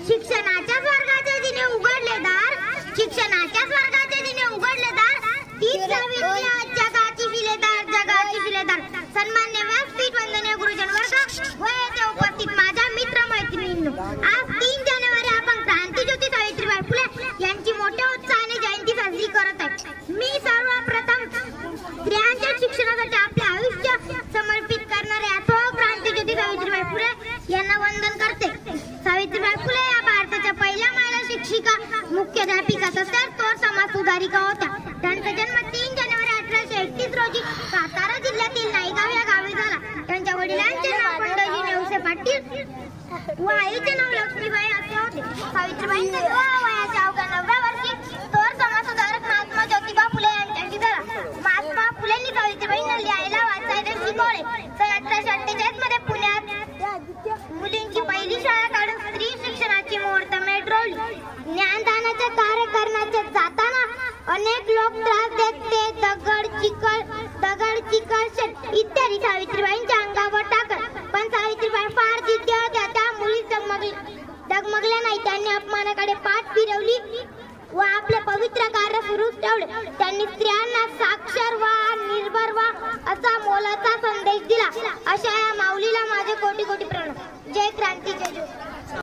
शिक्षणाच्या स्वर्गाचे दिने उघडले दार, शिक्षणाच्या स्वर्गाचे दिने उघडले दार, तीच सावित्री आज जगाची शिलेदार, जगाची शिलेदार. सन्मान्य व्यासपीठ, वंदनीय गुरुजन वर्ग व येथे उपस्थित माझ्या मित्र मैत्रिणींनो, आज 3 जानेवारी आपण क्रांतीज्योती सावित्रीबाई फुले यांची मोठ्या उत्साहाने जयंती साजरी करत आहे. मी सर्वप्रथम स्त्रियांच्या शिक्षणासाठी आपले आयुष्य समर्पित करणाऱ्या अथवा क्रांतीज्योती सावित्रीबाई फुले यांना वंदन करते. सावित्रीबाई फुले या भारताच्या पहिल्या महिला शिक्षिका, मुख्याध्यापिका तसेच थोर समाज सुधारिका होत्या. त्यांचा जन्म 3 जानेवारी 1831 रोजी सातारा जिल्ह्यातील नायगाव या गावी झाला. त्यांच्या वडिलांचे नाव पंडितजी नेवसे पाटील व आईचे नाव लक्ष्मीबाई असे होते. सावित्रीबाईंचा विवाह वयाच्या अवघ्या 9व्या वर्षी थोर समाजसुधारक महात्मा ज्योतिबा फुले यांच्याशी झाला. महात्मा फुलेंनी सावित्रीबाईंना लिहायला वाचायला शिकवले. सन 1848 मध्ये पुण्यात मुलींची पहिली शाळा काढून स्त्री शिक्षणाची मुहूर्तमेढ रोवली. ज्ञानदानाचे कार्य करण्याचे जाताना अनेक लोक त्रास देत ते दगड चिखल शेत इत्यादी सावित्रीबाईंच्या अंगावर टाकत. पण सावित्रीबाई फार जिद्दी होत्या. त्या मुली डगमगल्या नाही. त्यांनी अपमानाकडे पाठ फिरवली व आपले पवित्र कार्य सुरूच ठेवले. त्यांनी स्त्रियांना साक्षर व्हा, निर्भर व्हा असा मोलाचा संदेश दिला. अशा